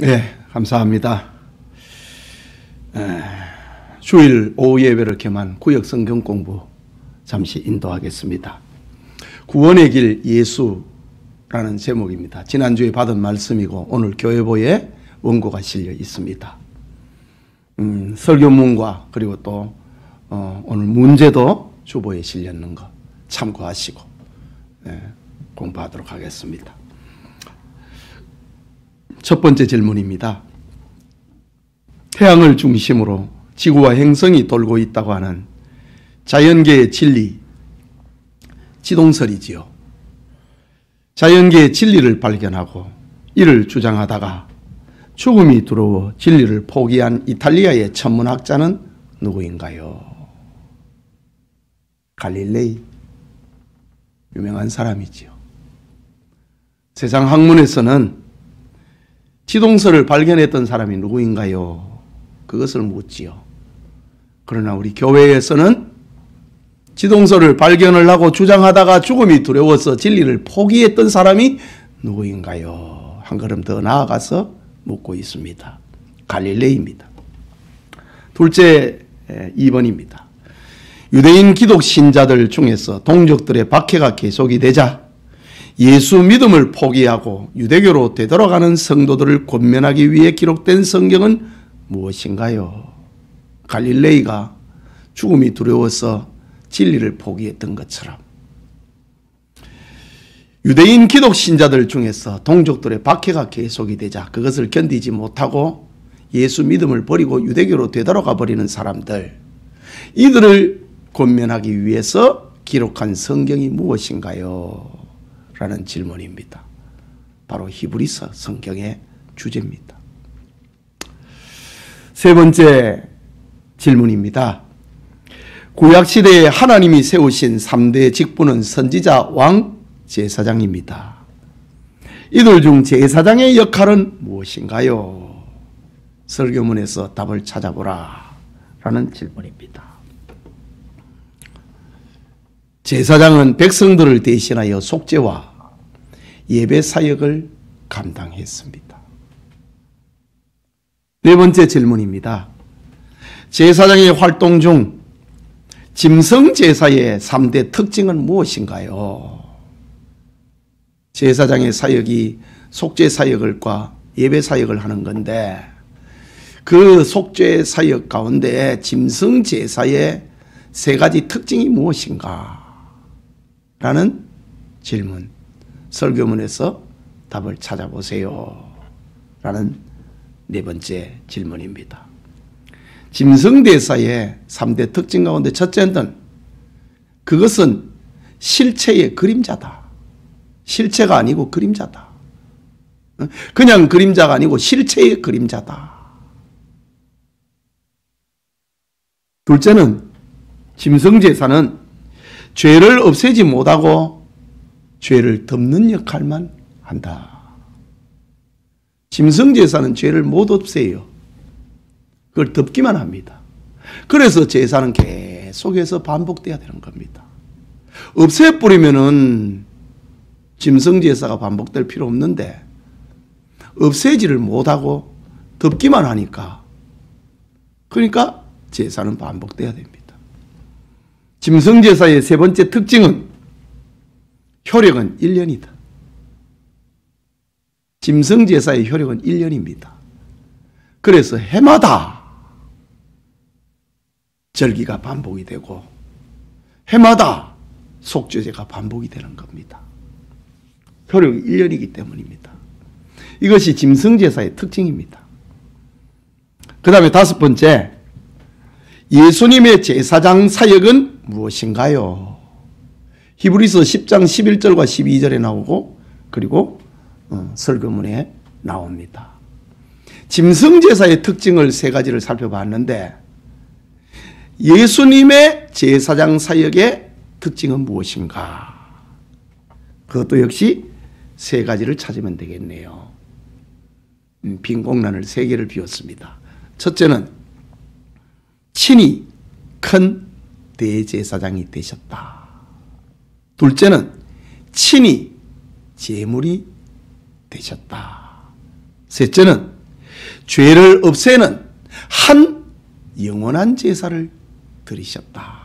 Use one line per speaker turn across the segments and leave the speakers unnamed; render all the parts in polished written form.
네, 감사합니다. 주일 오후 예배를 겸한 구역 성경 공부 잠시 인도하겠습니다. 구원의 길 예수라는 제목입니다. 지난주에 받은 말씀이고 오늘 교회보에 원고가 실려 있습니다. 설교문과 그리고 또 오늘 문제도 주보에 실렸는 거 참고하시고 공부하도록 하겠습니다. 첫 번째 질문입니다. 태양을 중심으로 지구와 행성이 돌고 있다고 하는 자연계의 진리, 지동설이지요. 자연계의 진리를 발견하고 이를 주장하다가 죽음이 두려워 진리를 포기한 이탈리아의 천문학자는 누구인가요? 갈릴레이, 유명한 사람이지요. 세상 학문에서는 지동설을 발견했던 사람이 누구인가요? 그것을 묻지요. 그러나 우리 교회에서는 지동설을 발견을 하고 주장하다가 죽음이 두려워서 진리를 포기했던 사람이 누구인가요? 한 걸음 더 나아가서 묻고 있습니다. 갈릴레이입니다. 둘째 2번입니다. 유대인 기독 신자들 중에서 동족들의 박해가 계속이 되자 예수 믿음을 포기하고 유대교로 되돌아가는 성도들을 권면하기 위해 기록된 성경은 무엇인가요? 갈릴레이가 죽음이 두려워서 진리를 포기했던 것처럼 유대인 기독 신자들 중에서 동족들의 박해가 계속이 되자 그것을 견디지 못하고 예수 믿음을 버리고 유대교로 되돌아가 버리는 사람들, 이들을 권면하기 위해서 기록한 성경이 무엇인가요? 라는 질문입니다. 바로 히브리서 성경의 주제입니다. 세 번째 질문입니다. 구약시대에 하나님이 세우신 3대 직분은 선지자, 왕, 제사장입니다. 이들 중 제사장의 역할은 무엇인가요? 설교문에서 답을 찾아보라 라는 질문입니다. 제사장은 백성들을 대신하여 속죄와 예배 사역을 감당했습니다. 네 번째 질문입니다. 제사장의 활동 중 짐승 제사의 3대 특징은 무엇인가요? 제사장의 사역이 속죄 사역과 예배 사역을 하는 건데 그 속죄 사역 가운데 짐승 제사의 3가지 특징이 무엇인가? 라는 질문, 설교문에서 답을 찾아보세요 라는 네 번째 질문입니다. 짐승대사의 3대 특징 가운데 첫째는 그것은 실체의 그림자다. 실체가 아니고 그림자다. 그냥 그림자가 아니고 실체의 그림자다. 둘째는 짐승제사는 죄를 없애지 못하고 죄를 덮는 역할만 한다. 짐승제사는 죄를 못 없애요. 그걸 덮기만 합니다. 그래서 제사는 계속해서 반복돼야 되는 겁니다. 없애버리면은 짐승제사가 반복될 필요 없는데 없애지를 못하고 덮기만 하니까 그러니까 제사는 반복돼야 됩니다. 짐승제사의 세 번째 특징은 효력은 1년이다. 짐승제사의 효력은 1년입니다. 그래서 해마다 절기가 반복이 되고 해마다 속죄제가 반복이 되는 겁니다. 효력이 1년이기 때문입니다. 이것이 짐승제사의 특징입니다. 그 다음에 다섯 번째, 예수님의 제사장 사역은 무엇인가요? 히브리서 10장 11절과 12절에 나오고 그리고 설교문에 나옵니다. 짐승제사의 특징을 3가지를 살펴봤는데 예수님의 제사장 사역의 특징은 무엇인가? 그것도 역시 3가지를 찾으면 되겠네요. 빈 공란을 3개를 비웠습니다. 첫째는 친히 큰 대제사장이 되셨다. 둘째는 친히 제물이 되셨다. 셋째는 죄를 없애는 한 영원한 제사를 드리셨다.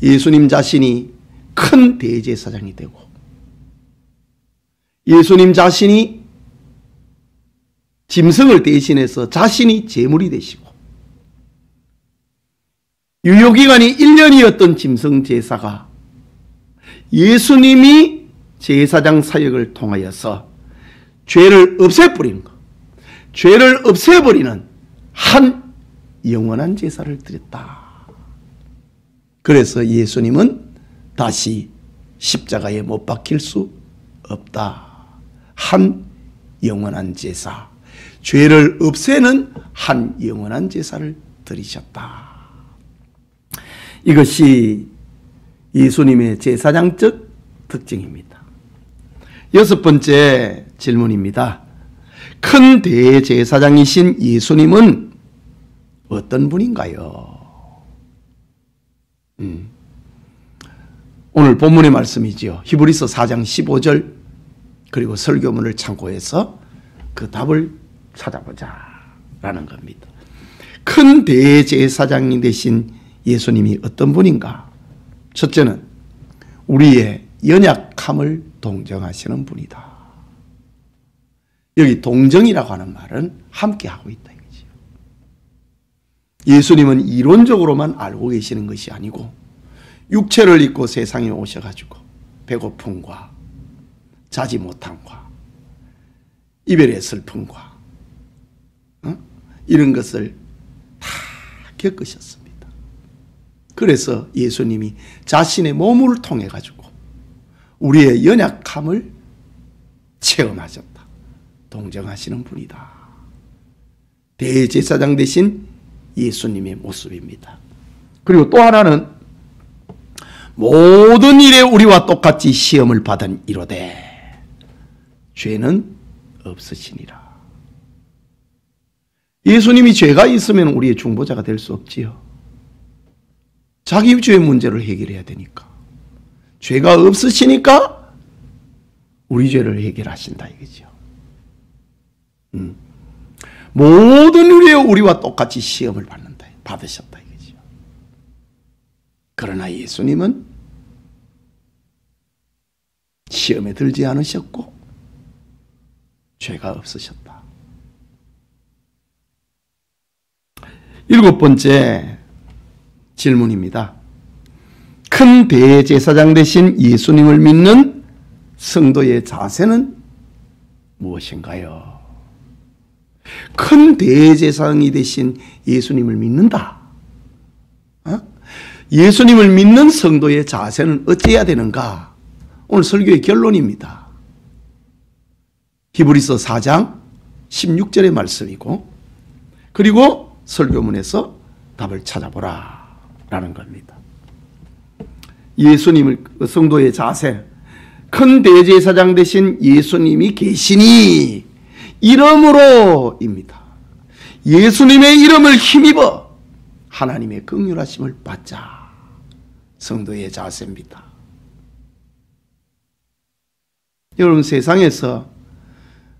예수님 자신이 큰 대제사장이 되고 예수님 자신이 짐승을 대신해서 자신이 제물이 되시고 유효기간이 1년이었던 짐승 제사가 예수님이 제사장 사역을 통하여서 죄를 없애버리는 것, 죄를 없애버리는 한 영원한 제사를 드렸다. 그래서 예수님은 다시 십자가에 못 박힐 수 없다. 한 영원한 제사, 죄를 없애는 한 영원한 제사를 드리셨다. 이것이 예수님의 제사장적 특징입니다. 여섯 번째 질문입니다. 큰 대제사장이신 예수님은 어떤 분인가요? 오늘 본문의 말씀이지요. 히브리서 4장 15절 그리고 설교문을 참고해서 그 답을 찾아보자 라는 겁니다. 큰 대제사장이 되신 예수님이 어떤 분인가? 첫째는 우리의 연약함을 동정하시는 분이다. 여기 동정이라고 하는 말은 함께하고 있다 이거죠. 예수님은 이론적으로만 알고 계시는 것이 아니고 육체를 입고 세상에 오셔가지고 배고픔과 자지 못함과 이별의 슬픔과 이런 것을 다 겪으셨습니다. 그래서 예수님이 자신의 몸을 통해 가지고 우리의 연약함을 체험하셨다. 동정하시는 분이다. 대제사장 되신 예수님의 모습입니다. 그리고 또 하나는 모든 일에 우리와 똑같이 시험을 받은 이로되 죄는 없으시니라. 예수님이 죄가 있으면 우리의 중보자가 될 수 없지요. 자기 죄의 문제를 해결해야 되니까. 죄가 없으시니까 우리 죄를 해결하신다 이거죠. 모든 일에 우리와 똑같이 시험을 받으셨다 이거죠. 그러나 예수님은 시험에 들지 않으셨고 죄가 없으셨다. 일곱 번째 질문입니다. 큰 대제사장 되신 예수님을 믿는 성도의 자세는 무엇인가요? 큰 대제사장이 되신 예수님을 믿는다. 예수님을 믿는 성도의 자세는 어찌해야 되는가? 오늘 설교의 결론입니다. 히브리서 4장 16절의 말씀이고 그리고 설교문에서 답을 찾아보라 라는 겁니다. 예수님을 성도의 자세, 큰 대제사장 되신 예수님이 계시니 이름으로입니다. 예수님의 이름을 힘입어 하나님의 긍휼하심을 받자. 성도의 자세입니다. 여러분, 세상에서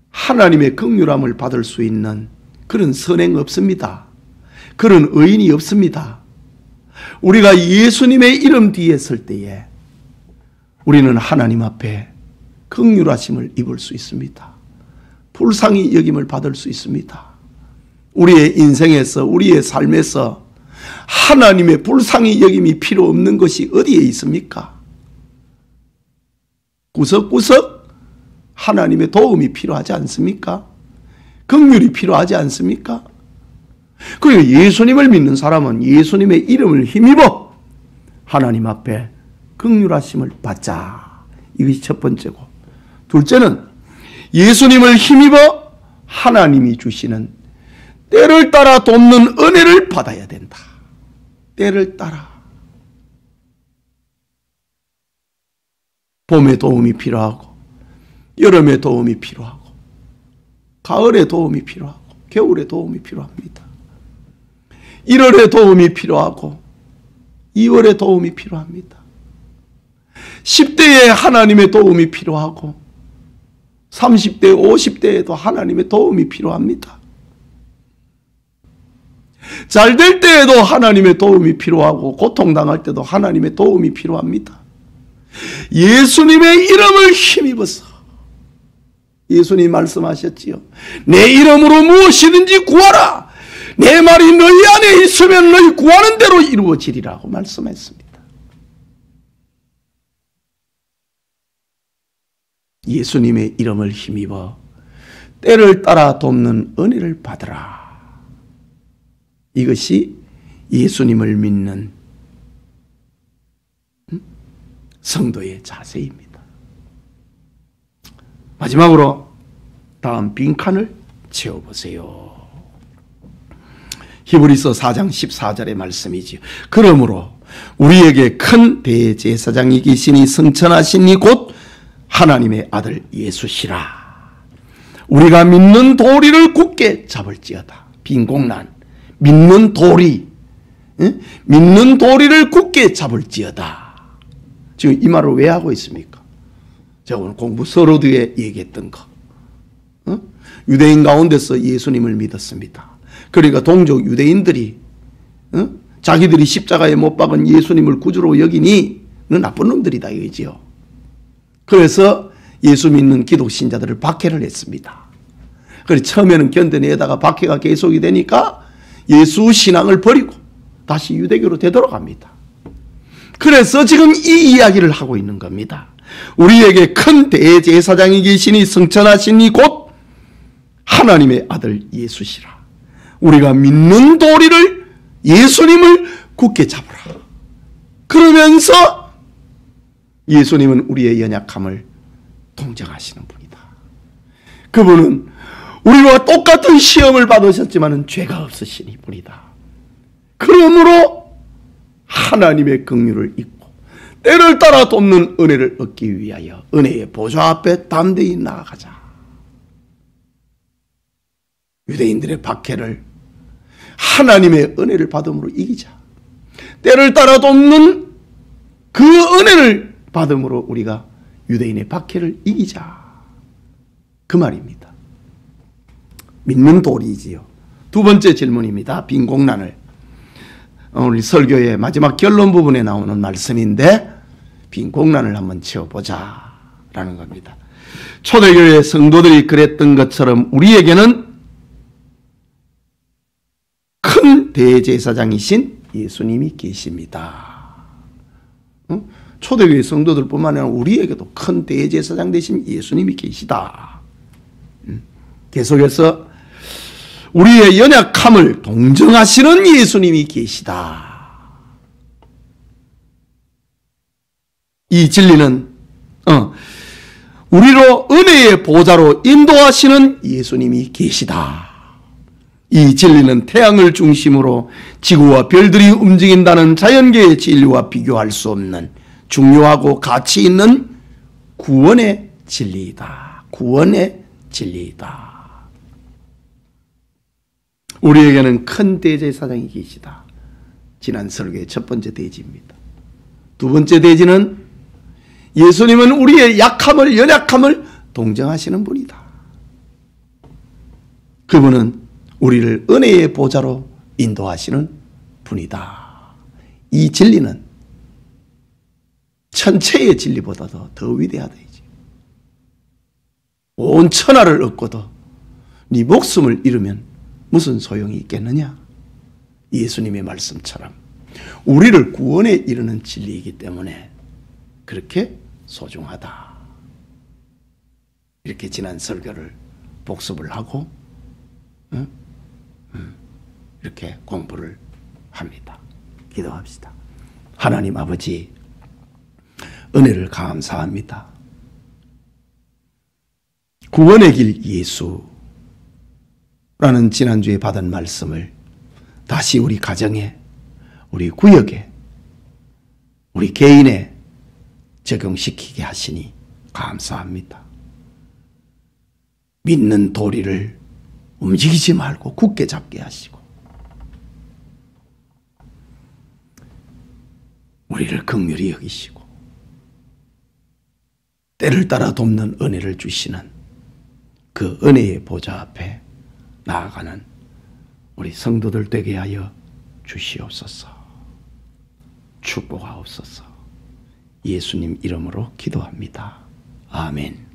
하나님의 긍휼함을 받을 수 있는 그런 선행 없습니다. 그런 의인이 없습니다. 우리가 예수님의 이름 뒤에 설 때에 우리는 하나님 앞에 긍휼하심을 입을 수 있습니다. 불쌍히 여김을 받을 수 있습니다. 우리의 인생에서 우리의 삶에서 하나님의 불쌍히 여김이 필요 없는 것이 어디에 있습니까? 구석구석 하나님의 도움이 필요하지 않습니까? 긍휼이 필요하지 않습니까? 그리고 예수님을 믿는 사람은 예수님의 이름을 힘입어 하나님 앞에 긍휼하심을 받자. 이것이 첫 번째고, 둘째는 예수님을 힘입어 하나님이 주시는 때를 따라 돕는 은혜를 받아야 된다. 때를 따라. 봄에 도움이 필요하고 여름에 도움이 필요하고 가을에 도움이 필요하고 겨울에 도움이 필요합니다. 1월에 도움이 필요하고 2월에 도움이 필요합니다. 10대에 하나님의 도움이 필요하고 30대, 50대에도 하나님의 도움이 필요합니다. 잘 될 때에도 하나님의 도움이 필요하고 고통당할 때도 하나님의 도움이 필요합니다. 예수님의 이름을 힘입어서 예수님 말씀하셨지요. 내 이름으로 무엇이든지 구하라. 내 말이 너희 안에 있으면 너희 구하는 대로 이루어지리라고 말씀했습니다. 예수님의 이름을 힘입어 때를 따라 돕는 은혜를 받으라. 이것이 예수님을 믿는 성도의 자세입니다. 마지막으로 다음 빈칸을 채워보세요. 히브리서 4장 14절의 말씀이지요. 그러므로 우리에게 큰 대제사장이 계시니 성천하신 이 곧 하나님의 아들 예수시라. 우리가 믿는 도리를 굳게 잡을지어다. 빈공난, 믿는 도리, 믿는 도리를 굳게 잡을지어다. 지금 이 말을 왜 하고 있습니까? 제가 오늘 공부 서로드에 얘기했던 거. 유대인 가운데서 예수님을 믿었습니다. 그러니까 동족 유대인들이 자기들이 십자가에 못 박은 예수님을 구주로 여기니 너 나쁜 놈들이다 이거지요. 그래서 예수 믿는 기독 신자들을 박해를 했습니다. 그래서 처음에는 견뎌내다가 박해가 계속이 되니까 예수 신앙을 버리고 다시 유대교로 되돌아갑니다. 그래서 지금 이 이야기를 하고 있는 겁니다. 우리에게 큰 대제사장이 계시니 성천하시니 곧 하나님의 아들 예수시라. 우리가 믿는 도리를 예수님을 굳게 잡으라. 그러면서 예수님은 우리의 연약함을 동정하시는 분이다. 그분은 우리와 똑같은 시험을 받으셨지만 죄가 없으신 분이다. 그러므로 하나님의 긍휼을 잊고 때를 따라 돕는 은혜를 얻기 위하여 은혜의 보좌 앞에 담대히 나아가자. 유대인들의 박해를 하나님의 은혜를 받음으로 이기자. 때를 따라 돕는 그 은혜를 받음으로 우리가 유대인의 박해를 이기자. 그 말입니다. 믿는 도리지요. 두 번째 질문입니다. 빈공난을. 우리 설교의 마지막 결론 부분에 나오는 말씀인데 빈공난을 한번 채워보자 라는 겁니다. 초대교회 성도들이 그랬던 것처럼 우리에게는 큰 대제사장이신 예수님이 계십니다. 초대교회 성도들뿐만 아니라 우리에게도 큰 대제사장 되신 예수님이 계시다. 계속해서 우리의 연약함을 동정하시는 예수님이 계시다. 이 진리는 우리로 은혜의 보좌로 인도하시는 예수님이 계시다. 이 진리는 태양을 중심으로 지구와 별들이 움직인다는 자연계의 진리와 비교할 수 없는 중요하고 가치 있는 구원의 진리이다. 구원의 진리이다. 우리에게는 큰 대제사장이 계시다. 지난 설교의 첫 번째 대지입니다. 두 번째 대지는 예수님은 우리의 약함을, 연약함을 동정하시는 분이다. 그분은 우리를 은혜의 보좌로 인도하시는 분이다. 이 진리는 천체의 진리보다도 더 위대하다. 온 천하를 얻고도 네 목숨을 잃으면 무슨 소용이 있겠느냐? 예수님의 말씀처럼 우리를 구원에 이르는 진리이기 때문에 그렇게 소중하다. 이렇게 지난 설교를 복습을 하고 이렇게 공부를 합니다. 기도합시다. 하나님 아버지, 은혜를 감사합니다. 구원의 길 예수라는 지난주에 받은 말씀을 다시 우리 가정에, 우리 구역에, 우리 개인에 적용시키게 하시니 감사합니다. 믿는 도리를 움직이지 말고 굳게 잡게 하시고 우리를 긍휼히 여기시고 때를 따라 돕는 은혜를 주시는 그 은혜의 보좌 앞에 나아가는 우리 성도들 되게 하여 주시옵소서. 축복하옵소서. 예수님 이름으로 기도합니다. 아멘.